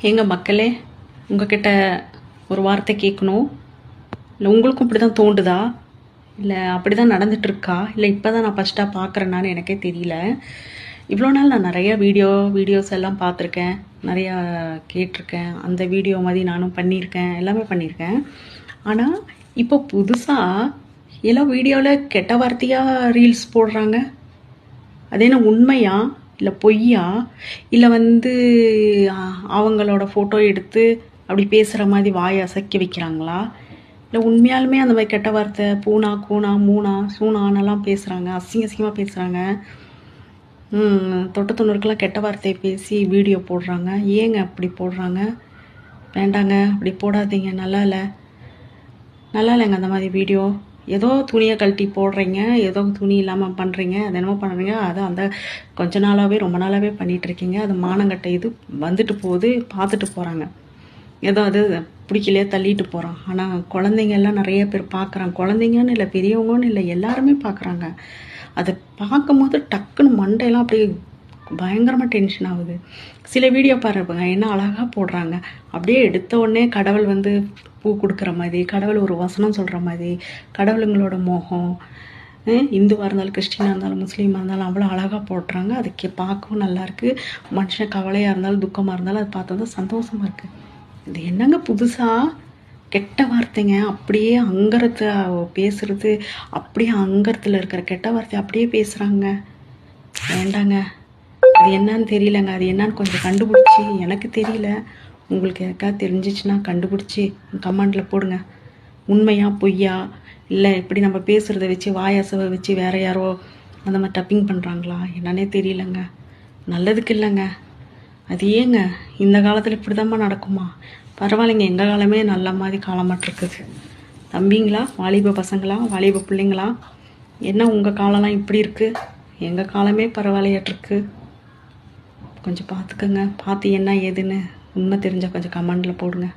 ஏங்க மக்களே, உங்ககிட்ட ஒரு வார்த்தை கேட்கணும். இல்லை உங்களுக்கும் இப்படி தான் தோண்டுதா, இல்லை அப்படி தான் நடந்துகிட்ருக்கா, இல்லை இப்போ தான் நான் ஃபஸ்ட்டாக பார்க்குறேன்னான்னு எனக்கே தெரியல. இவ்வளோ நாள் நான் நிறையா வீடியோஸ் எல்லாம் பார்த்துருக்கேன், நிறையா கேட்டிருக்கேன். அந்த வீடியோ மாதிரி நானும் பண்ணியிருக்கேன், எல்லாமே பண்ணியிருக்கேன். ஆனால் இப்போ புதுசாக எல்லாம் வீடியோவில் கெட்ட வார்த்தையாக ரீல்ஸ் போடுறாங்க. அது என்ன உண்மையா இல்லை பொய்யா, இல்லை அவங்களோட ஃபோட்டோ எடுத்து அப்படி பேசுகிற மாதிரி வாயை அசைக்க வைக்கிறாங்களா, இல்லை உண்மையாலுமே அந்த மாதிரி கெட்ட வார்த்தை பூனா கூனா மூனா சூனானெல்லாம் பேசுகிறாங்க, அசிங்கமாக பேசுகிறாங்க. தொட்ட தொண்ணூறுக்கெல்லாம் கெட்ட வார்த்தையை பேசி வீடியோ போடுறாங்க. ஏங்க அப்படி போடுறாங்க? வேண்டாங்க, அப்படி போடாதீங்க. நல்லா இல்லைங்க அந்த மாதிரி வீடியோ. ஏதோ துணியை கழட்டி போடுறீங்க, ஏதோ துணி இல்லாமல் பண்ணுறீங்க, அது என்னமோ பண்ணுறீங்க. அது அந்த கொஞ்ச நாளாகவே ரொம்ப நாளாகவே பண்ணிகிட்ருக்கீங்க. அது மானங்கட்டை இது வந்துட்டு போகுது, பார்த்துட்டு போகிறாங்க. ஏதோ அது பிடிக்கலையே தள்ளிட்டு போகிறான். ஆனால் குழந்தைங்க எல்லாம் நிறைய பேர் பார்க்குறாங்க. குழந்தைங்கன்னு இல்லை, பெரியவங்கன்னு இல்லை, எல்லாருமே பார்க்குறாங்க. அதை பார்க்கும்போது டக்குன்னு மண்டையெல்லாம் அப்படியே பயங்கரமாக டென்ஷன் ஆகுது. சில வீடியோ பாருங்க, என்ன அழகாக போடுறாங்க. அப்படியே எடுத்த உடனே கடவுள் பூ கொடுக்குற மாதிரி, கடவுள் ஒரு வசனம் சொல்கிற மாதிரி, கடவுளுங்களோட மோகம், இந்துவாக இருந்தாலும் கிறிஸ்டினாக இருந்தாலும் முஸ்லீமாக இருந்தாலும் அவ்வளோ அழகாக போடுறாங்க. அதுக்கு பார்க்கவும் நல்லாயிருக்கு. மனுஷன் கவலையாக இருந்தாலும் துக்கமாக இருந்தாலும் அதை பார்த்தா சந்தோஷமாக இருக்குது. இது என்னங்க புதுசாக கெட்ட வார்த்தைங்க, அப்படியே அங்கரத்தை பேசுகிறது, அப்படியே அங்கரத்தில் இருக்கிற கெட்ட வார்த்தை அப்படியே பேசுகிறாங்க. வேண்டாங்க, அது என்னன்னு தெரியலங்க. அது என்னன்னு கொஞ்சம் கண்டுபிடிச்சி, எனக்கு தெரியல, உங்களுக்கு யாருக்காவது தெரிஞ்சிச்சுன்னா கண்டுபிடிச்சி கமெண்டில் போடுங்க. உண்மையா பொய்யா, இல்லை இப்படி நம்ம பேசுகிறத வச்சு வாயாசவை வச்சு வேறு யாரோ அந்த மாதிரி டப்பிங் பண்ணுறாங்களா என்னன்னே தெரியலங்க. நல்லதுக்கு இல்லைங்க. அது ஏங்க இந்த காலத்தில் இப்படி தான்மா நடக்குமா? பரவாயில்லைங்க, எங்கள் காலமே நல்ல மாதிரி காலமாட்டிருக்குது. தம்பிங்களா, வாலிப பசங்களா, வாலிப பிள்ளைங்களா, என்ன உங்கள் காலம்லாம் இப்படி இருக்குது? எங்கள் காலமே பரவாயில்லையாட்டிருக்கு. கொஞ்சம் பார்த்துக்கோங்க. பார்த்து என்ன ஏதுன்னு உண்மை தெரிஞ்சால் கொஞ்சம் கமெண்டில் போடுங்க.